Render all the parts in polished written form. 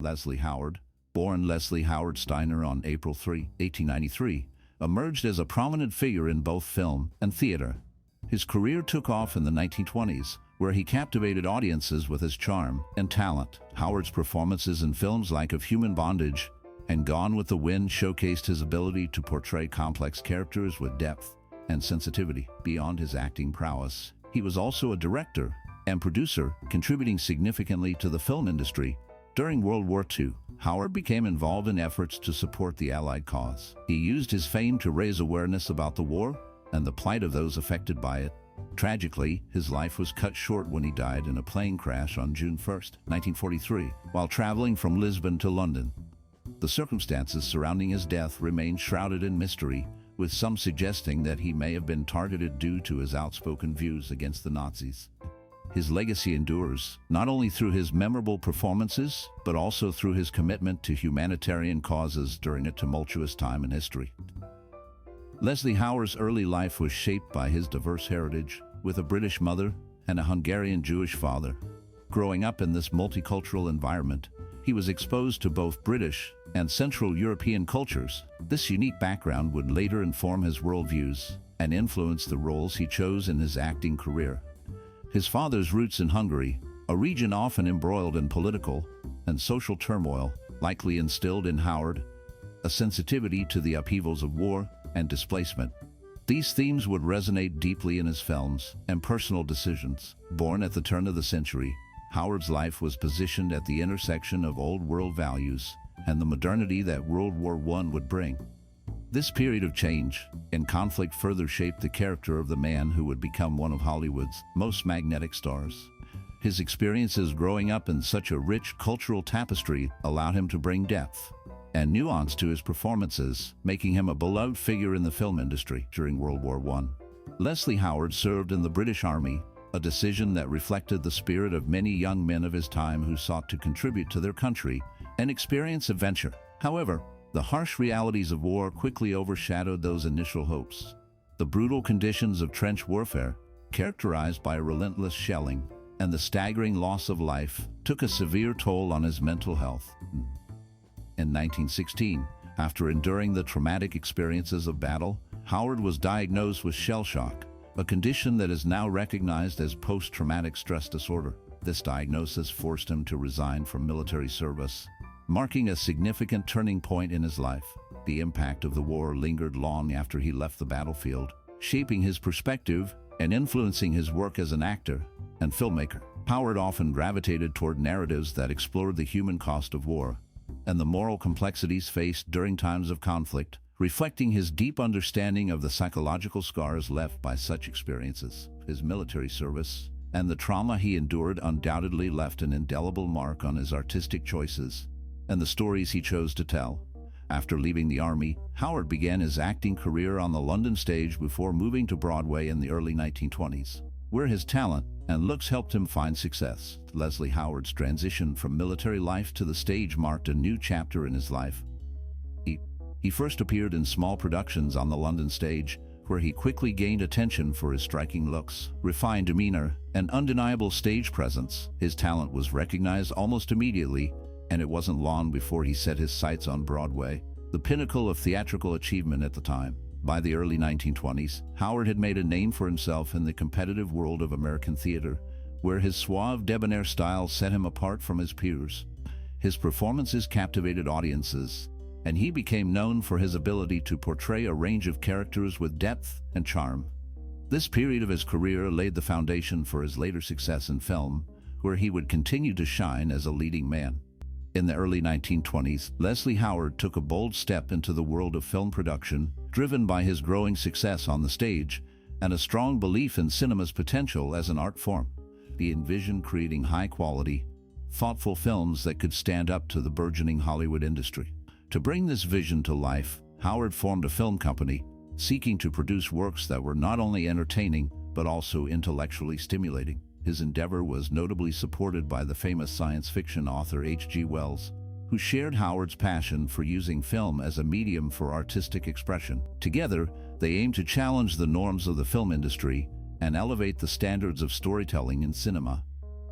Leslie Howard, born Leslie Howard Steiner on April 3, 1893, emerged as a prominent figure in both film and theater. His career took off in the 1920s, where he captivated audiences with his charm and talent. Howard's performances in films like Of Human Bondage and Gone with the Wind showcased his ability to portray complex characters with depth and sensitivity. Beyond his acting prowess, he was also a director and producer, contributing significantly to the film industry. During World War II, Howard became involved in efforts to support the Allied cause. He used his fame to raise awareness about the war and the plight of those affected by it. Tragically, his life was cut short when he died in a plane crash on June 1, 1943, while traveling from Lisbon to London. The circumstances surrounding his death remain shrouded in mystery, with some suggesting that he may have been targeted due to his outspoken views against the Nazis. His legacy endures, not only through his memorable performances, but also through his commitment to humanitarian causes during a tumultuous time in history. Leslie Howard's early life was shaped by his diverse heritage, with a British mother and a Hungarian Jewish father. Growing up in this multicultural environment, he was exposed to both British and Central European cultures. This unique background would later inform his worldviews and influence the roles he chose in his acting career. His father's roots in Hungary, a region often embroiled in political and social turmoil, likely instilled in Howard a sensitivity to the upheavals of war and displacement. These themes would resonate deeply in his films and personal decisions. Born at the turn of the century, Howard's life was positioned at the intersection of old world values and the modernity that World War I would bring. This period of change and conflict further shaped the character of the man who would become one of Hollywood's most magnetic stars. His experiences growing up in such a rich cultural tapestry allowed him to bring depth and nuance to his performances, making him a beloved figure in the film industry. During World War I, Leslie Howard served in the British Army, a decision that reflected the spirit of many young men of his time who sought to contribute to their country and experience adventure. However, the harsh realities of war quickly overshadowed those initial hopes. The brutal conditions of trench warfare, characterized by relentless shelling and the staggering loss of life, took a severe toll on his mental health. In 1916, after enduring the traumatic experiences of battle, Howard was diagnosed with shell shock, a condition that is now recognized as post-traumatic stress disorder. This diagnosis forced him to resign from military service, marking a significant turning point in his life. The impact of the war lingered long after he left the battlefield, shaping his perspective and influencing his work as an actor and filmmaker. Howard often gravitated toward narratives that explored the human cost of war and the moral complexities faced during times of conflict, reflecting his deep understanding of the psychological scars left by such experiences. His military service and the trauma he endured undoubtedly left an indelible mark on his artistic choices and the stories he chose to tell. After leaving the Army, Howard began his acting career on the London stage before moving to Broadway in the early 1920s, where his talent and looks helped him find success. Leslie Howard's transition from military life to the stage marked a new chapter in his life. He first appeared in small productions on the London stage, where he quickly gained attention for his striking looks, refined demeanor, and undeniable stage presence. His talent was recognized almost immediately, and it wasn't long before he set his sights on Broadway, the pinnacle of theatrical achievement at the time. By the early 1920s, Howard had made a name for himself in the competitive world of American theater, where his suave, debonair style set him apart from his peers. His performances captivated audiences, and he became known for his ability to portray a range of characters with depth and charm. This period of his career laid the foundation for his later success in film, where he would continue to shine as a leading man. In the early 1920s, Leslie Howard took a bold step into the world of film production, driven by his growing success on the stage and a strong belief in cinema's potential as an art form. He envisioned creating high-quality, thoughtful films that could stand up to the burgeoning Hollywood industry. To bring this vision to life, Howard formed a film company, seeking to produce works that were not only entertaining, but also intellectually stimulating. His endeavor was notably supported by the famous science fiction author H.G. Wells, who shared Howard's passion for using film as a medium for artistic expression. Together, they aimed to challenge the norms of the film industry and elevate the standards of storytelling in cinema.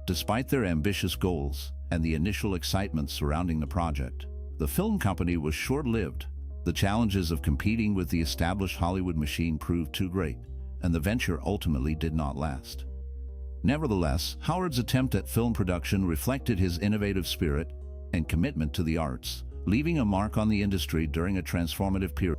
Despite their ambitious goals, and the initial excitement surrounding the project. The film company was short-lived. The challenges of competing with the established Hollywood machine proved too great, and the venture ultimately did not last. Nevertheless, Howard's attempt at film production reflected his innovative spirit and commitment to the arts, leaving a mark on the industry during a transformative period.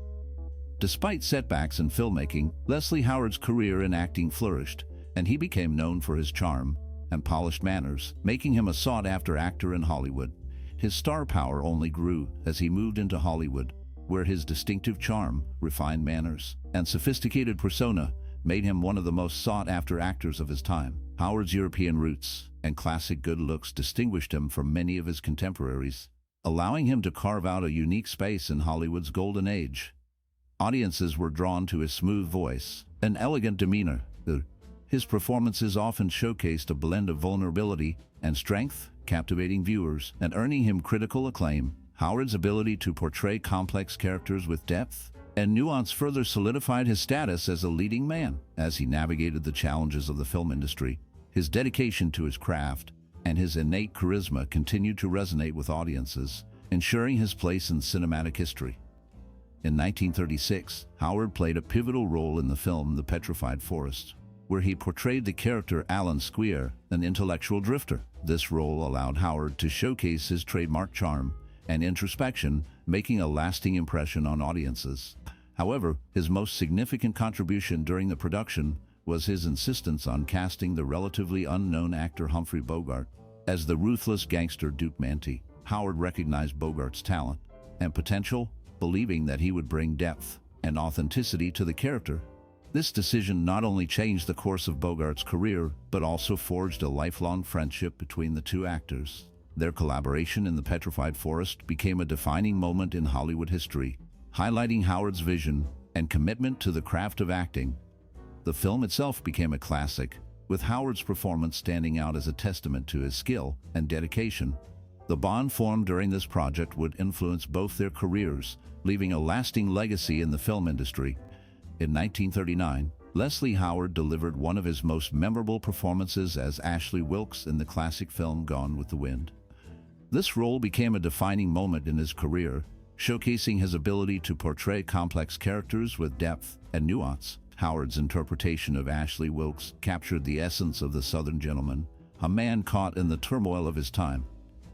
Despite setbacks in filmmaking, Leslie Howard's career in acting flourished, and he became known for his charm and polished manners, making him a sought-after actor in Hollywood. His star power only grew as he moved into Hollywood, where his distinctive charm, refined manners, and sophisticated persona made him one of the most sought-after actors of his time. Howard's European roots and classic good looks distinguished him from many of his contemporaries, allowing him to carve out a unique space in Hollywood's golden age. Audiences were drawn to his smooth voice and elegant demeanor. His performances often showcased a blend of vulnerability and strength, captivating viewers and earning him critical acclaim. Howard's ability to portray complex characters with depth and nuance further solidified his status as a leading man. As he navigated the challenges of the film industry, his dedication to his craft and his innate charisma continued to resonate with audiences, ensuring his place in cinematic history. In 1936, Howard played a pivotal role in the film The Petrified Forest, where he portrayed the character Alan Square, an intellectual drifter. This role allowed Howard to showcase his trademark charm and introspection, making a lasting impression on audiences. However, his most significant contribution during the production was his insistence on casting the relatively unknown actor Humphrey Bogart as the ruthless gangster Duke Manty. Howard recognized Bogart's talent and potential, believing that he would bring depth and authenticity to the character. This decision not only changed the course of Bogart's career, but also forged a lifelong friendship between the two actors. Their collaboration in The Petrified Forest became a defining moment in Hollywood history, highlighting Howard's vision and commitment to the craft of acting. The film itself became a classic, with Howard's performance standing out as a testament to his skill and dedication. The bond formed during this project would influence both their careers, leaving a lasting legacy in the film industry. In 1939, Leslie Howard delivered one of his most memorable performances as Ashley Wilkes in the classic film Gone with the Wind. This role became a defining moment in his career, showcasing his ability to portray complex characters with depth and nuance. Howard's interpretation of Ashley Wilkes captured the essence of the Southern gentleman, a man caught in the turmoil of his time.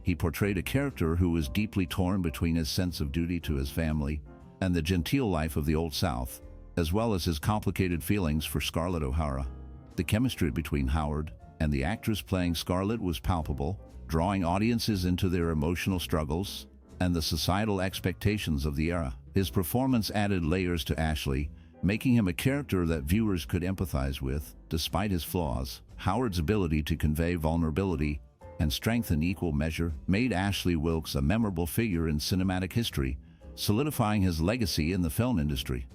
He portrayed a character who was deeply torn between his sense of duty to his family and the genteel life of the Old South, as well as his complicated feelings for Scarlett O'Hara. The chemistry between Howard and the actress playing Scarlett was palpable, drawing audiences into their emotional struggles and the societal expectations of the era. His performance added layers to Ashley, making him a character that viewers could empathize with. Despite his flaws, Howard's ability to convey vulnerability and strength in equal measure made Ashley Wilkes a memorable figure in cinematic history, solidifying his legacy in the film industry.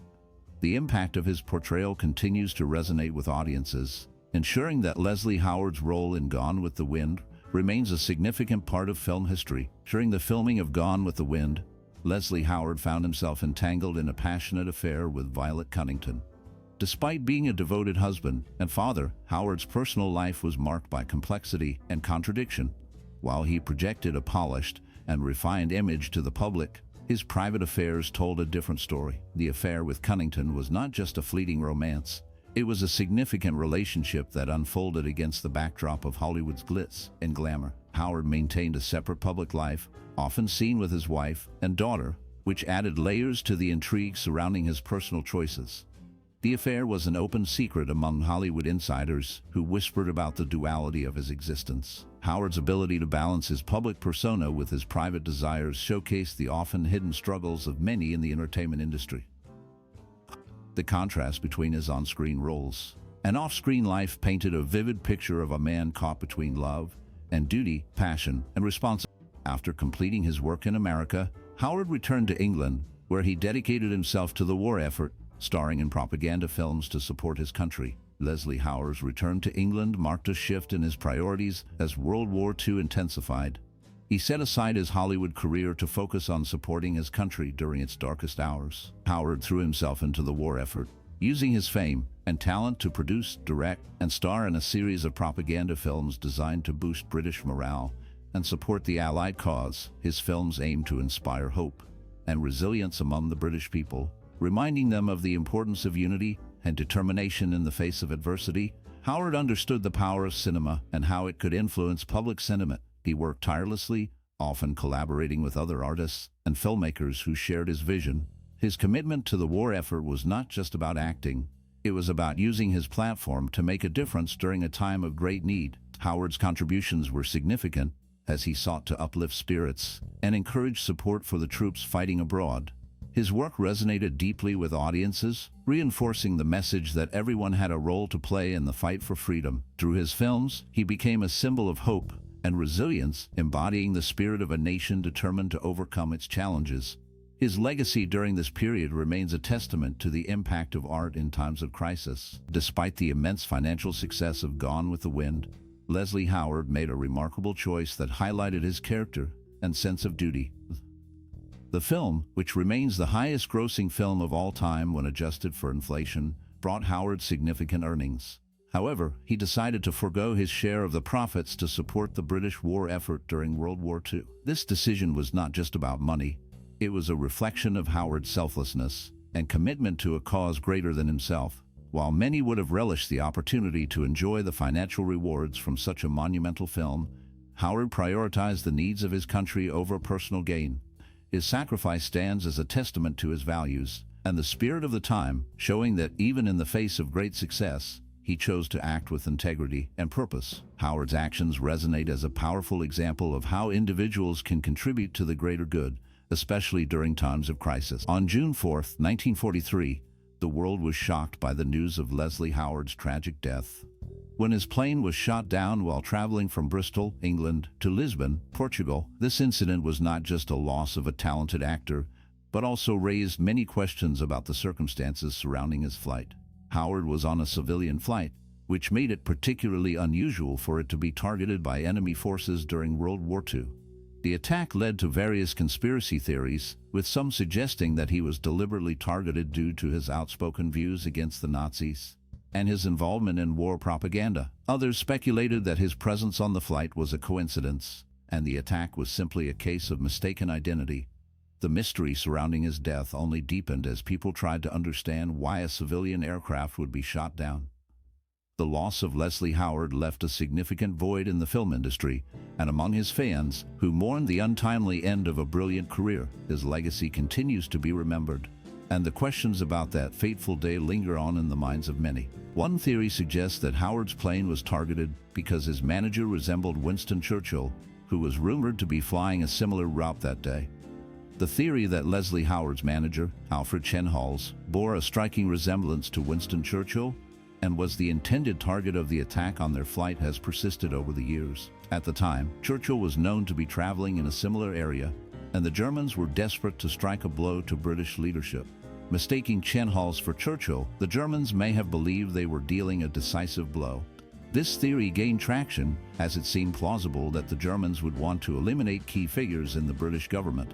The impact of his portrayal continues to resonate with audiences, ensuring that Leslie Howard's role in Gone with the Wind remains a significant part of film history. During the filming of Gone with the Wind, Leslie Howard found himself entangled in a passionate affair with Violet Cunnington. Despite being a devoted husband and father, Howard's personal life was marked by complexity and contradiction. While he projected a polished and refined image to the public, his private affairs told a different story. The affair with Cunnington was not just a fleeting romance. It was a significant relationship that unfolded against the backdrop of Hollywood's glitz and glamour. Howard maintained a separate public life, often seen with his wife and daughter, which added layers to the intrigue surrounding his personal choices. The affair was an open secret among Hollywood insiders who whispered about the duality of his existence. Howard's ability to balance his public persona with his private desires showcased the often hidden struggles of many in the entertainment industry. The contrast between his on-screen roles and off-screen life painted a vivid picture of a man caught between love and duty, passion and responsibility. After completing his work in America, Howard returned to England, where he dedicated himself to the war effort, starring in propaganda films to support his country. Leslie Howard's return to England marked a shift in his priorities as World War II intensified. He set aside his Hollywood career to focus on supporting his country during its darkest hours. Howard threw himself into the war effort, using his fame and talent to produce, direct, and star in a series of propaganda films designed to boost British morale and support the Allied cause. His films aim to inspire hope and resilience among the British people, reminding them of the importance of unity and determination in the face of adversity. Howard understood the power of cinema and how it could influence public sentiment. He worked tirelessly, often collaborating with other artists and filmmakers who shared his vision. His commitment to the war effort was not just about acting. It was about using his platform to make a difference during a time of great need. Howard's contributions were significant as he sought to uplift spirits and encourage support for the troops fighting abroad. His work resonated deeply with audiences, reinforcing the message that everyone had a role to play in the fight for freedom. Through his films, he became a symbol of hope and resilience, embodying the spirit of a nation determined to overcome its challenges. His legacy during this period remains a testament to the impact of art in times of crisis. Despite the immense financial success of Gone with the Wind, Leslie Howard made a remarkable choice that highlighted his character and sense of duty. The film, which remains the highest-grossing film of all time when adjusted for inflation, brought Howard significant earnings. However, he decided to forego his share of the profits to support the British war effort during World War II. This decision was not just about money. It was a reflection of Howard's selflessness and commitment to a cause greater than himself. While many would have relished the opportunity to enjoy the financial rewards from such a monumental film, Howard prioritized the needs of his country over personal gain. His sacrifice stands as a testament to his values and the spirit of the time, showing that even in the face of great success, he chose to act with integrity and purpose. Howard's actions resonate as a powerful example of how individuals can contribute to the greater good, especially during times of crisis. On June 4, 1943, the world was shocked by the news of Leslie Howard's tragic death. When his plane was shot down while traveling from Bristol, England, to Lisbon, Portugal, this incident was not just a loss of a talented actor, but also raised many questions about the circumstances surrounding his flight. Howard was on a civilian flight, which made it particularly unusual for it to be targeted by enemy forces during World War II. The attack led to various conspiracy theories, with some suggesting that he was deliberately targeted due to his outspoken views against the Nazis and his involvement in war propaganda. Others speculated that his presence on the flight was a coincidence, and the attack was simply a case of mistaken identity. The mystery surrounding his death only deepened as people tried to understand why a civilian aircraft would be shot down. The loss of Leslie Howard left a significant void in the film industry, and among his fans, who mourned the untimely end of a brilliant career. His legacy continues to be remembered, and the questions about that fateful day linger on in the minds of many. One theory suggests that Howard's plane was targeted because his manager resembled Winston Churchill, who was rumored to be flying a similar route that day. The theory that Leslie Howard's manager, Alfred Chenhalls, bore a striking resemblance to Winston Churchill and was the intended target of the attack on their flight has persisted over the years. At the time, Churchill was known to be traveling in a similar area, and the Germans were desperate to strike a blow to British leadership. Mistaking Chenhalls for Churchill, the Germans may have believed they were dealing a decisive blow. This theory gained traction as it seemed plausible that the Germans would want to eliminate key figures in the British government.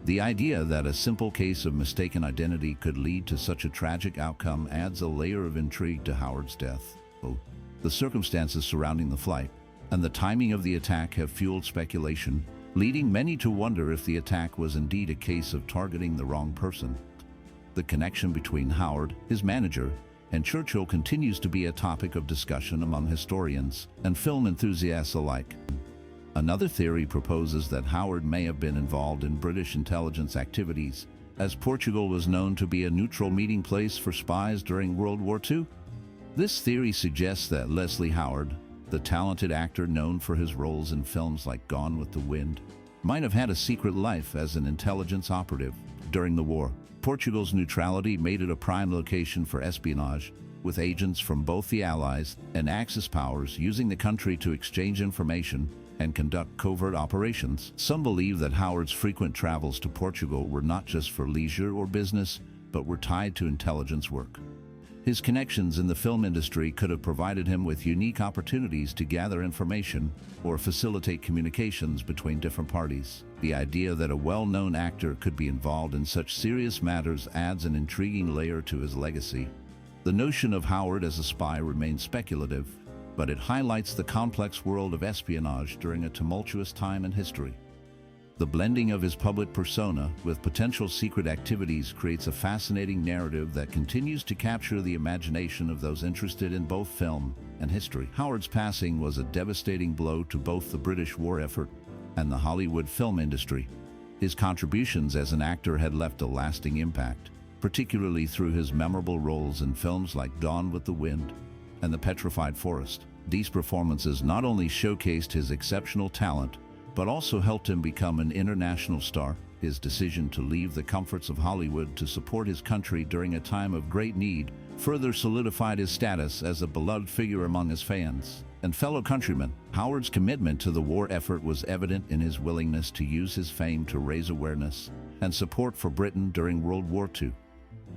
The idea that a simple case of mistaken identity could lead to such a tragic outcome adds a layer of intrigue to Howard's death. The circumstances surrounding the flight and the timing of the attack have fueled speculation, leading many to wonder if the attack was indeed a case of targeting the wrong person. The connection between Howard, his manager, and Churchill continues to be a topic of discussion among historians and film enthusiasts alike. Another theory proposes that Howard may have been involved in British intelligence activities, as Portugal was known to be a neutral meeting place for spies during World War II. This theory suggests that Leslie Howard, the talented actor known for his roles in films like Gone with the Wind, might have had a secret life as an intelligence operative during the war. Portugal's neutrality made it a prime location for espionage, with agents from both the Allies and Axis powers using the country to exchange information and conduct covert operations. Some believe that Howard's frequent travels to Portugal were not just for leisure or business, but were tied to intelligence work. His connections in the film industry could have provided him with unique opportunities to gather information or facilitate communications between different parties. The idea that a well-known actor could be involved in such serious matters adds an intriguing layer to his legacy. The notion of Howard as a spy remains speculative, but it highlights the complex world of espionage during a tumultuous time in history. The blending of his public persona with potential secret activities creates a fascinating narrative that continues to capture the imagination of those interested in both film and history. Howard's passing was a devastating blow to both the British war effort and the Hollywood film industry. His contributions as an actor had left a lasting impact, particularly through his memorable roles in films like Gone with the Wind and The Petrified Forest. These performances not only showcased his exceptional talent, but also helped him become an international star. His decision to leave the comforts of Hollywood to support his country during a time of great need further solidified his status as a beloved figure among his fans and fellow countrymen. Howard's commitment to the war effort was evident in his willingness to use his fame to raise awareness and support for Britain during World War II.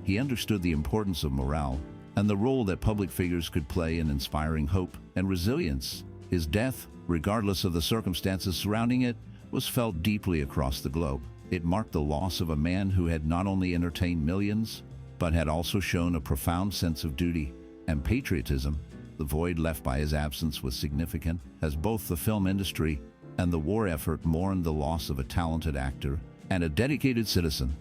He understood the importance of morale and the role that public figures could play in inspiring hope and resilience. His death, regardless of the circumstances surrounding it, was felt deeply across the globe. It marked the loss of a man who had not only entertained millions, but had also shown a profound sense of duty and patriotism. The void left by his absence was significant, as both the film industry and the war effort mourned the loss of a talented actor and a dedicated citizen.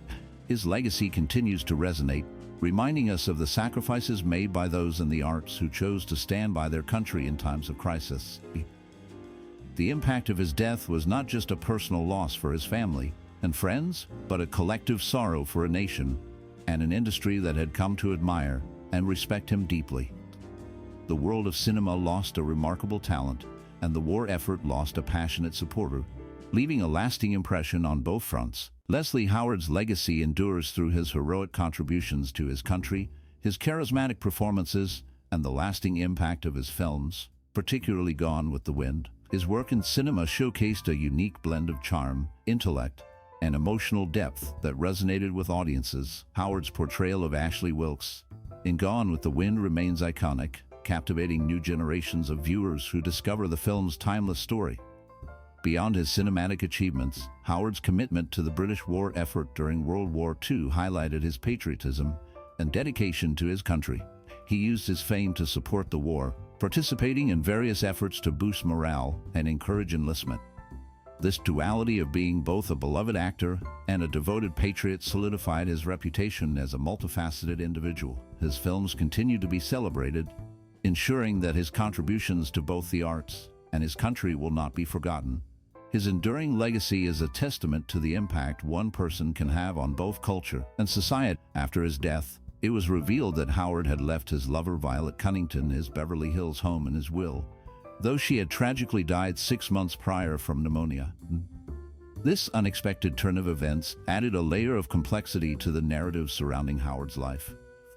His legacy continues to resonate, reminding us of the sacrifices made by those in the arts who chose to stand by their country in times of crisis. The impact of his death was not just a personal loss for his family and friends, but a collective sorrow for a nation and an industry that had come to admire and respect him deeply. The world of cinema lost a remarkable talent, and the war effort lost a passionate supporter, leaving a lasting impression on both fronts. Leslie Howard's legacy endures through his heroic contributions to his country, his charismatic performances, and the lasting impact of his films, particularly Gone with the Wind. His work in cinema showcased a unique blend of charm, intellect, and emotional depth that resonated with audiences. Howard's portrayal of Ashley Wilkes in Gone with the Wind remains iconic, captivating new generations of viewers who discover the film's timeless story. Beyond his cinematic achievements, Howard's commitment to the British war effort during World War II highlighted his patriotism and dedication to his country. He used his fame to support the war, participating in various efforts to boost morale and encourage enlistment. This duality of being both a beloved actor and a devoted patriot solidified his reputation as a multifaceted individual. His films continue to be celebrated, ensuring that his contributions to both the arts and his country will not be forgotten. His enduring legacy is a testament to the impact one person can have on both culture and society. After his death, it was revealed that Howard had left his lover Violet Cunnington his Beverly Hills home in his will, though she had tragically died 6 months prior from pneumonia. This unexpected turn of events added a layer of complexity to the narrative surrounding Howard's life.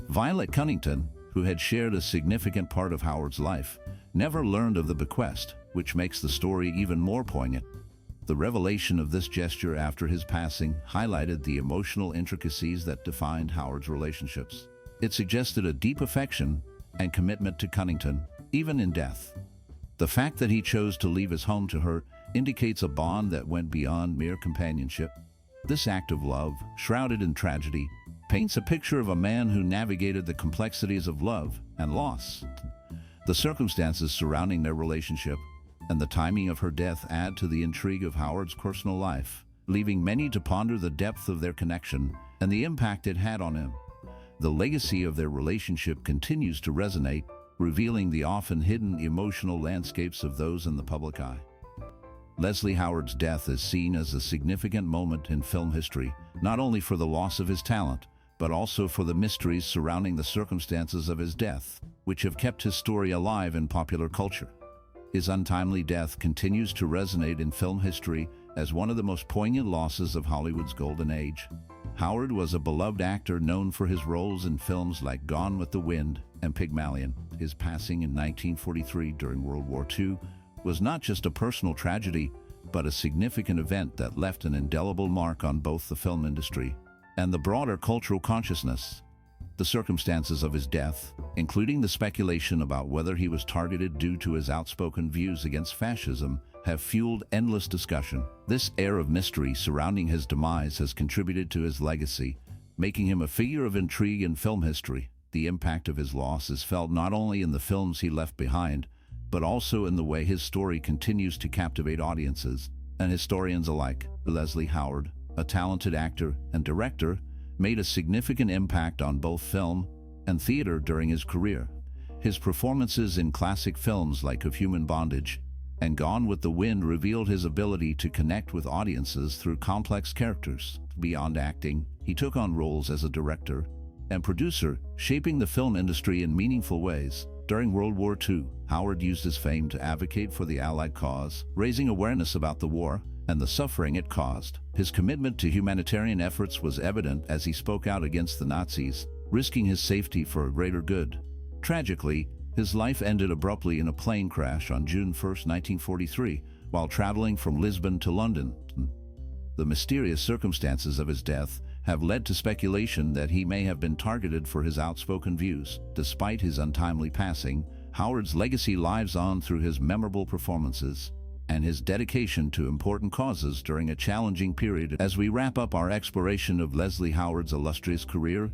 Violet Cunnington, who had shared a significant part of Howard's life, never learned of the bequest, which makes the story even more poignant. The revelation of this gesture after his passing highlighted the emotional intricacies that defined Howard's relationships. It suggested a deep affection and commitment to Cunnington, even in death. The fact that he chose to leave his home to her indicates a bond that went beyond mere companionship. This act of love, shrouded in tragedy, paints a picture of a man who navigated the complexities of love and loss. The circumstances surrounding their relationship and the timing of her death add to the intrigue of Howard's personal life, leaving many to ponder the depth of their connection and the impact it had on him. The legacy of their relationship continues to resonate, revealing the often hidden emotional landscapes of those in the public eye. Leslie Howard's death is seen as a significant moment in film history, not only for the loss of his talent, but also for the mysteries surrounding the circumstances of his death, which have kept his story alive in popular culture. His untimely death continues to resonate in film history as one of the most poignant losses of Hollywood's golden age. Howard was a beloved actor known for his roles in films like Gone with the Wind and Pygmalion. His passing in 1943 during World War II was not just a personal tragedy, but a significant event that left an indelible mark on both the film industry and the broader cultural consciousness. The circumstances of his death, including the speculation about whether he was targeted due to his outspoken views against fascism, have fueled endless discussion. This air of mystery surrounding his demise has contributed to his legacy, making him a figure of intrigue in film history. The impact of his loss is felt not only in the films he left behind, but also in the way his story continues to captivate audiences and historians alike. Leslie Howard, a talented actor and director, made a significant impact on both film and theater during his career. His performances in classic films like Of Human Bondage and Gone with the Wind revealed his ability to connect with audiences through complex characters. Beyond acting, he took on roles as a director and producer, shaping the film industry in meaningful ways. During World War II, Howard used his fame to advocate for the Allied cause, raising awareness about the war and the suffering it caused. His commitment to humanitarian efforts was evident as he spoke out against the Nazis, risking his safety for a greater good. Tragically, his life ended abruptly in a plane crash on June 1, 1943, while traveling from Lisbon to London. The mysterious circumstances of his death have led to speculation that he may have been targeted for his outspoken views. Despite his untimely passing, Howard's legacy lives on through his memorable performances and his dedication to important causes during a challenging period. As we wrap up our exploration of Leslie Howard's illustrious career,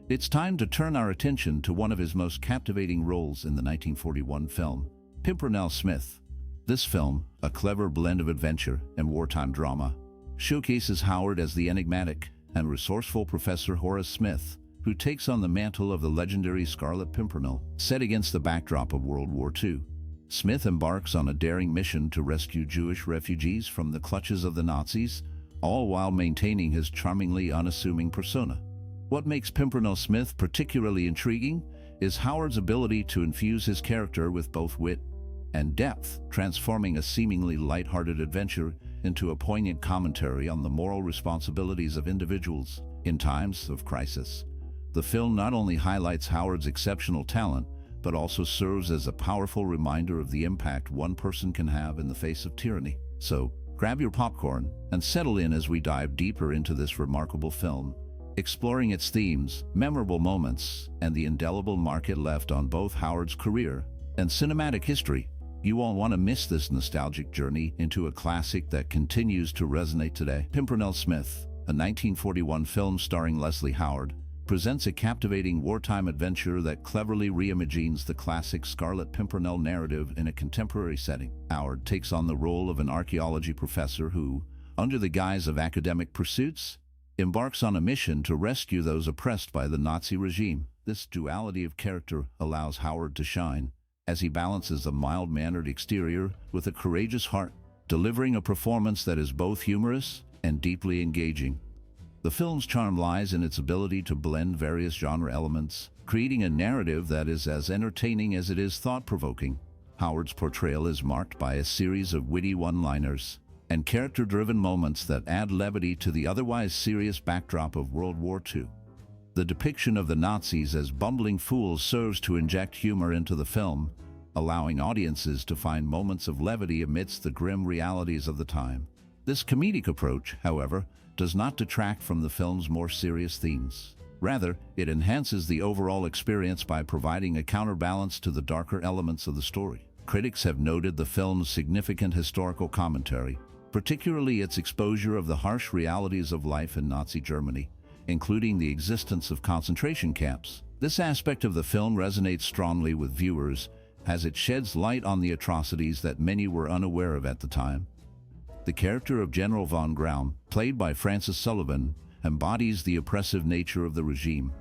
it's time to turn our attention to one of his most captivating roles in the 1941 film, Pimpernel Smith. This film, a clever blend of adventure and wartime drama, showcases Howard as the enigmatic and resourceful Professor Horace Smith, who takes on the mantle of the legendary Scarlet Pimpernel. Set against the backdrop of World War II, Smith embarks on a daring mission to rescue Jewish refugees from the clutches of the Nazis, all while maintaining his charmingly unassuming persona. What makes Pimpernel Smith particularly intriguing is Howard's ability to infuse his character with both wit and depth, transforming a seemingly light-hearted adventure into a poignant commentary on the moral responsibilities of individuals in times of crisis. The film not only highlights Howard's exceptional talent, but also serves as a powerful reminder of the impact one person can have in the face of tyranny. So, grab your popcorn and settle in as we dive deeper into this remarkable film, exploring its themes, memorable moments, and the indelible mark it left on both Howard's career and cinematic history. You won't want to miss this nostalgic journey into a classic that continues to resonate today. Pimpernel Smith, a 1941 film starring Leslie Howard, presents a captivating wartime adventure that cleverly reimagines the classic Scarlet Pimpernel narrative in a contemporary setting. Howard takes on the role of an archaeology professor who, under the guise of academic pursuits, embarks on a mission to rescue those oppressed by the Nazi regime. This duality of character allows Howard to shine as he balances a mild-mannered exterior with a courageous heart, delivering a performance that is both humorous and deeply engaging. The film's charm lies in its ability to blend various genre elements, creating a narrative that is as entertaining as it is thought-provoking. Howard's portrayal is marked by a series of witty one-liners and character-driven moments that add levity to the otherwise serious backdrop of World War II. The depiction of the Nazis as bumbling fools serves to inject humor into the film, allowing audiences to find moments of levity amidst the grim realities of the time. This comedic approach, however, does not detract from the film's more serious themes. Rather, it enhances the overall experience by providing a counterbalance to the darker elements of the story. Critics have noted the film's significant historical commentary, particularly its exposure of the harsh realities of life in Nazi Germany, including the existence of concentration camps. This aspect of the film resonates strongly with viewers as it sheds light on the atrocities that many were unaware of at the time. The character of General von Graum, played by Francis Sullivan, embodies the oppressive nature of the regime,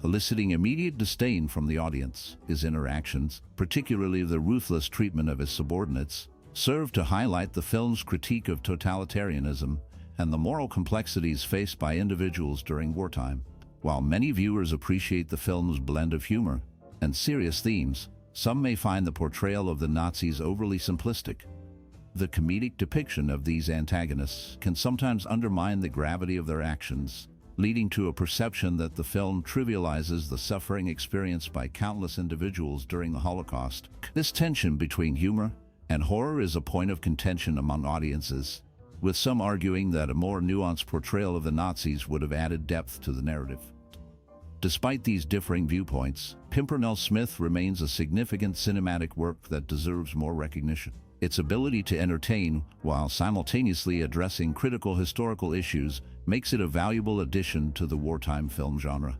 eliciting immediate disdain from the audience. His interactions, particularly the ruthless treatment of his subordinates, serve to highlight the film's critique of totalitarianism and the moral complexities faced by individuals during wartime. While many viewers appreciate the film's blend of humor and serious themes, some may find the portrayal of the Nazis overly simplistic. The comedic depiction of these antagonists can sometimes undermine the gravity of their actions, leading to a perception that the film trivializes the suffering experienced by countless individuals during the Holocaust. This tension between humor and horror is a point of contention among audiences, with some arguing that a more nuanced portrayal of the Nazis would have added depth to the narrative. Despite these differing viewpoints, Pimpernel Smith remains a significant cinematic work that deserves more recognition. Its ability to entertain while simultaneously addressing critical historical issues makes it a valuable addition to the wartime film genre.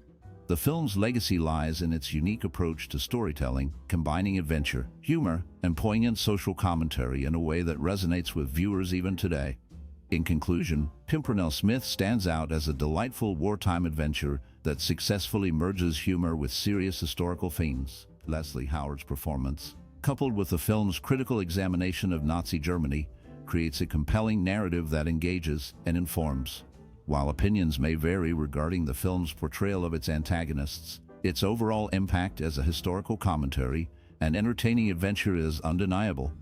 The film's legacy lies in its unique approach to storytelling, combining adventure, humor, and poignant social commentary in a way that resonates with viewers even today. In conclusion, Pimpernel Smith stands out as a delightful wartime adventure that successfully merges humor with serious historical themes. Leslie Howard's performance, coupled with the film's critical examination of Nazi Germany, creates a compelling narrative that engages and informs. While opinions may vary regarding the film's portrayal of its antagonists, its overall impact as a historical commentary and entertaining adventure is undeniable.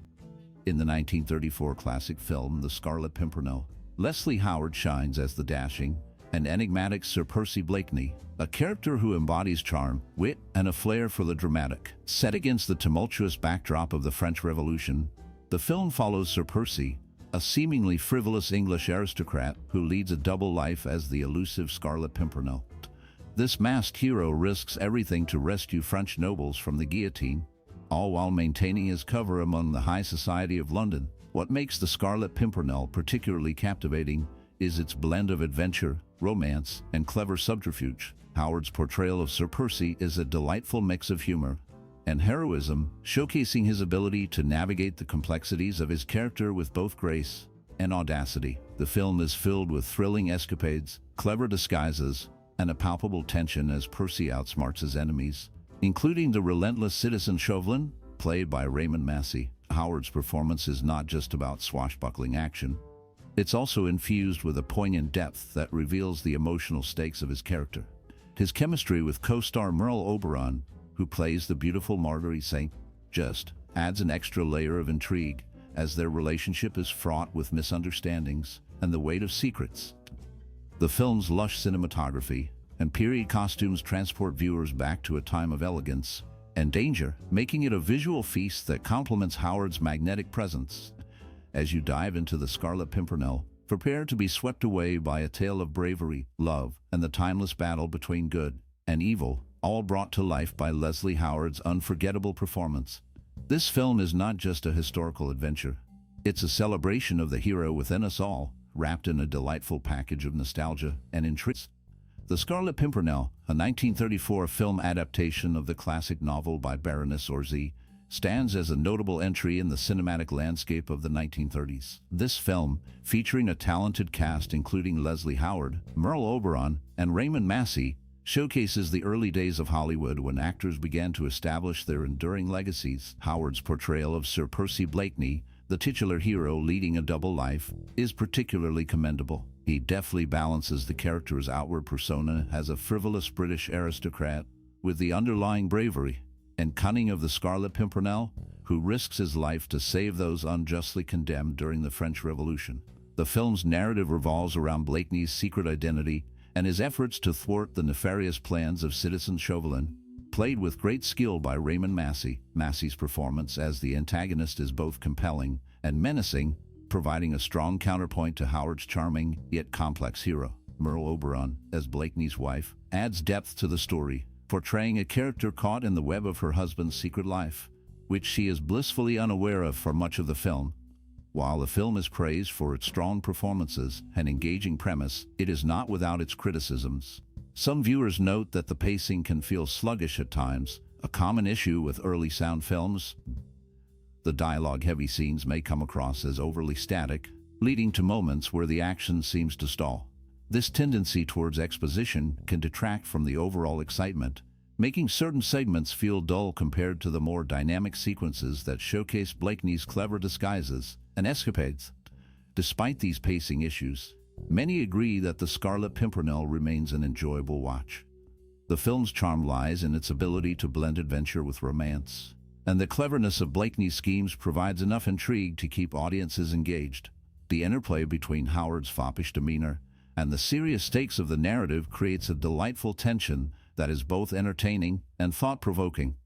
In the 1934 classic film The Scarlet Pimpernel, Leslie Howard shines as the dashing and enigmatic Sir Percy Blakeney, a character who embodies charm, wit, and a flair for the dramatic. Set against the tumultuous backdrop of the French Revolution, the film follows Sir Percy, a seemingly frivolous English aristocrat who leads a double life as the elusive Scarlet Pimpernel. This masked hero risks everything to rescue French nobles from the guillotine, all while maintaining his cover among the high society of London. What makes The Scarlet Pimpernel particularly captivating is its blend of adventure, romance, and clever subterfuge. Howard's portrayal of Sir Percy is a delightful mix of humor and heroism, showcasing his ability to navigate the complexities of his character with both grace and audacity. The film is filled with thrilling escapades, clever disguises, and a palpable tension as Percy outsmarts his enemies, including the relentless Citizen Chauvelin, played by Raymond Massey. Howard's performance is not just about swashbuckling action. It's also infused with a poignant depth that reveals the emotional stakes of his character. His chemistry with co-star Merle Oberon, who plays the beautiful Marguerite St. Just, adds an extra layer of intrigue, as their relationship is fraught with misunderstandings and the weight of secrets. The film's lush cinematography and period costumes transport viewers back to a time of elegance and danger, making it a visual feast that complements Howard's magnetic presence. As you dive into The Scarlet Pimpernel, prepare to be swept away by a tale of bravery, love, and the timeless battle between good and evil, all brought to life by Leslie Howard's unforgettable performance. This film is not just a historical adventure. It's a celebration of the hero within us all, wrapped in a delightful package of nostalgia and intrigue. The Scarlet Pimpernel, a 1934 film adaptation of the classic novel by Baroness Orczy, stands as a notable entry in the cinematic landscape of the 1930s. This film, featuring a talented cast including Leslie Howard, Merle Oberon, and Raymond Massey, showcases the early days of Hollywood when actors began to establish their enduring legacies. Howard's portrayal of Sir Percy Blakeney, the titular hero leading a double life, is particularly commendable. He deftly balances the character's outward persona as a frivolous British aristocrat with the underlying bravery and cunning of the Scarlet Pimpernel, who risks his life to save those unjustly condemned during the French Revolution. The film's narrative revolves around Blakeney's secret identity and his efforts to thwart the nefarious plans of Citizen Chauvelin, played with great skill by Raymond Massey. Massey's performance as the antagonist is both compelling and menacing, providing a strong counterpoint to Howard's charming yet complex hero. Merle Oberon, as Blakeney's wife, adds depth to the story, portraying a character caught in the web of her husband's secret life, which she is blissfully unaware of for much of the film. While the film is praised for its strong performances and engaging premise, it is not without its criticisms. Some viewers note that the pacing can feel sluggish at times, a common issue with early sound films. The dialogue-heavy scenes may come across as overly static, leading to moments where the action seems to stall. This tendency towards exposition can detract from the overall excitement, making certain segments feel dull compared to the more dynamic sequences that showcase Blakeney's clever disguises and escapades. Despite these pacing issues, many agree that The Scarlet Pimpernel remains an enjoyable watch. The film's charm lies in its ability to blend adventure with romance, and the cleverness of Blakeney's schemes provides enough intrigue to keep audiences engaged. The interplay between Howard's foppish demeanor and the serious stakes of the narrative creates a delightful tension that is both entertaining and thought-provoking.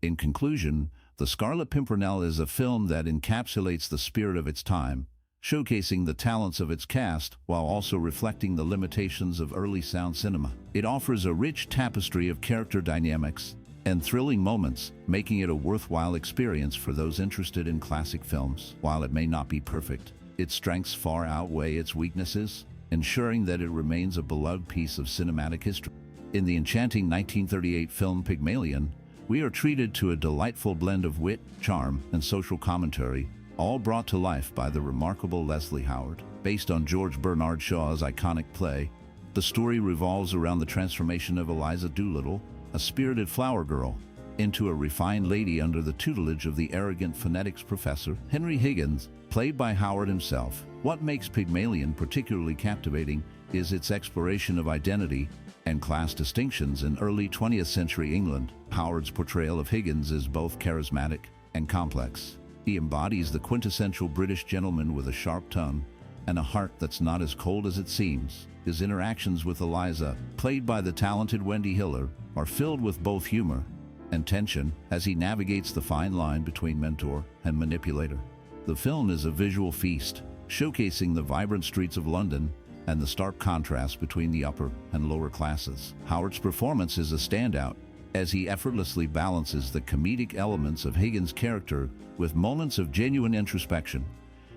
In conclusion, The Scarlet Pimpernel is a film that encapsulates the spirit of its time, showcasing the talents of its cast while also reflecting the limitations of early sound cinema. It offers a rich tapestry of character dynamics and thrilling moments, making it a worthwhile experience for those interested in classic films. While it may not be perfect, its strengths far outweigh its weaknesses, ensuring that it remains a beloved piece of cinematic history. In the enchanting 1938 film Pygmalion, we are treated to a delightful blend of wit, charm, and social commentary, all brought to life by the remarkable Leslie Howard. Based on George Bernard Shaw's iconic play, the story revolves around the transformation of Eliza Doolittle, a spirited flower girl, into a refined lady under the tutelage of the arrogant phonetics professor, Henry Higgins, played by Howard himself. What makes Pygmalion particularly captivating is its exploration of identity and class distinctions in early 20th century England. Howard's portrayal of Higgins is both charismatic and complex. He embodies the quintessential British gentleman with a sharp tongue and a heart that's not as cold as it seems. His interactions with Eliza, played by the talented Wendy Hiller, are filled with both humor and tension as he navigates the fine line between mentor and manipulator. The film is a visual feast, showcasing the vibrant streets of London and the stark contrast between the upper and lower classes. Howard's performance is a standout as he effortlessly balances the comedic elements of Higgins' character with moments of genuine introspection.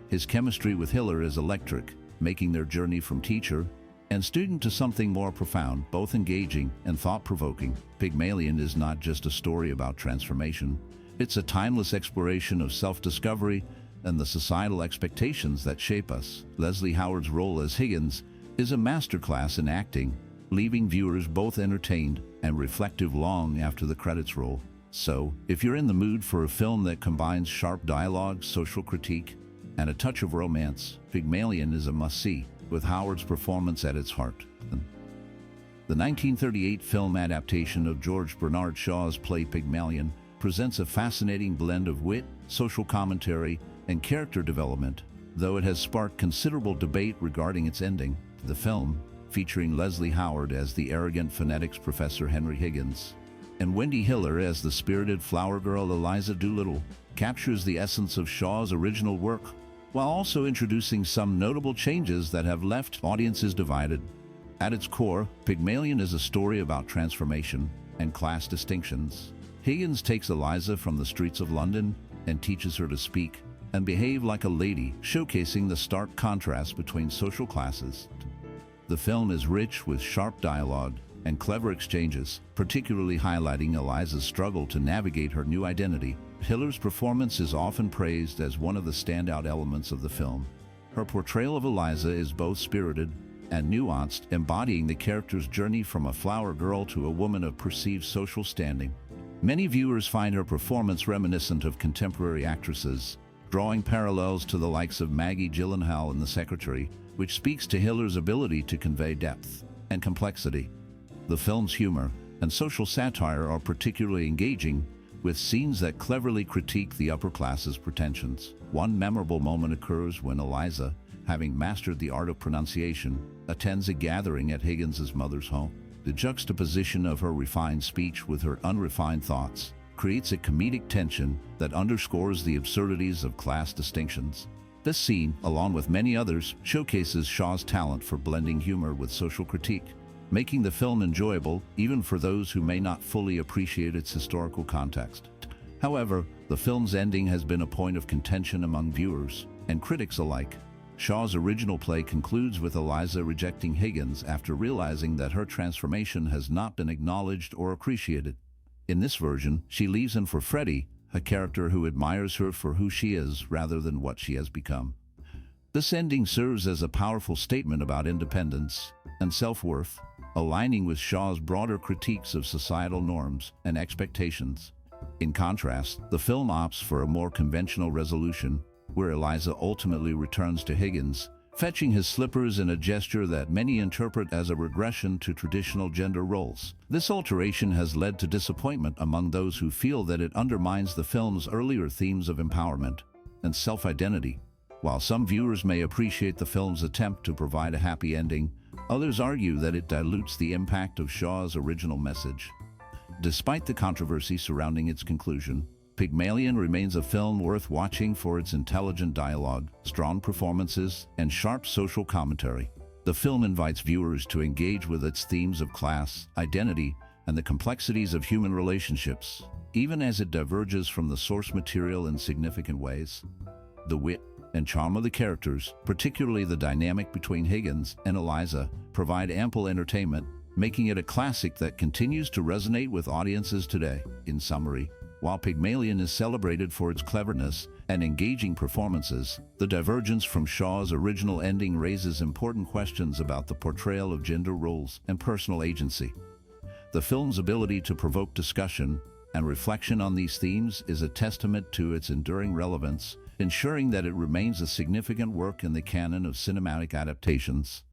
His chemistry with Hiller is electric, making their journey from teacher and student to something more profound, both engaging and thought-provoking. Pygmalion is not just a story about transformation. It's a timeless exploration of self-discovery and the societal expectations that shape us. Leslie Howard's role as Higgins is a masterclass in acting, leaving viewers both entertained and reflective long after the credits roll. So, if you're in the mood for a film that combines sharp dialogue, social critique, and a touch of romance, Pygmalion is a must-see, with Howard's performance at its heart. The 1938 film adaptation of George Bernard Shaw's play Pygmalion presents a fascinating blend of wit, social commentary, and character development. Though it has sparked considerable debate regarding its ending, the film, featuring Leslie Howard as the arrogant phonetics professor Henry Higgins and Wendy Hiller as the spirited flower girl Eliza Doolittle, captures the essence of Shaw's original work, while also introducing some notable changes that have left audiences divided. At its core, Pygmalion is a story about transformation and class distinctions. Higgins takes Eliza from the streets of London and teaches her to speak and behave like a lady, showcasing the stark contrast between social classes. The film is rich with sharp dialogue and clever exchanges, particularly highlighting Eliza's struggle to navigate her new identity. Hiller's performance is often praised as one of the standout elements of the film. Her portrayal of Eliza is both spirited and nuanced, embodying the character's journey from a flower girl to a woman of perceived social standing. Many viewers find her performance reminiscent of contemporary actresses, drawing parallels to the likes of Maggie Gyllenhaal in The Secretary, which speaks to Hiller's ability to convey depth and complexity. The film's humor and social satire are particularly engaging, with scenes that cleverly critique the upper class's pretensions. One memorable moment occurs when Eliza, having mastered the art of pronunciation, attends a gathering at Higgins's mother's home. The juxtaposition of her refined speech with her unrefined thoughts creates a comedic tension that underscores the absurdities of class distinctions. This scene, along with many others, showcases Shaw's talent for blending humor with social critique, making the film enjoyable even for those who may not fully appreciate its historical context. However, the film's ending has been a point of contention among viewers and critics alike. Shaw's original play concludes with Eliza rejecting Higgins after realizing that her transformation has not been acknowledged or appreciated. In this version, she leaves him for Freddie, a character who admires her for who she is rather than what she has become. This ending serves as a powerful statement about independence and self-worth, aligning with Shaw's broader critiques of societal norms and expectations. In contrast, the film opts for a more conventional resolution, where Eliza ultimately returns to Higgins, fetching his slippers in a gesture that many interpret as a regression to traditional gender roles. This alteration has led to disappointment among those who feel that it undermines the film's earlier themes of empowerment and self-identity. While some viewers may appreciate the film's attempt to provide a happy ending, others argue that it dilutes the impact of Shaw's original message. Despite the controversy surrounding its conclusion, Pygmalion remains a film worth watching for its intelligent dialogue, strong performances, and sharp social commentary. The film invites viewers to engage with its themes of class, identity, and the complexities of human relationships, even as it diverges from the source material in significant ways. The wit and charm of the characters, particularly the dynamic between Higgins and Eliza, provide ample entertainment, making it a classic that continues to resonate with audiences today. In summary, while Pygmalion is celebrated for its cleverness and engaging performances, the divergence from Shaw's original ending raises important questions about the portrayal of gender roles and personal agency. The film's ability to provoke discussion and reflection on these themes is a testament to its enduring relevance, ensuring that it remains a significant work in the canon of cinematic adaptations.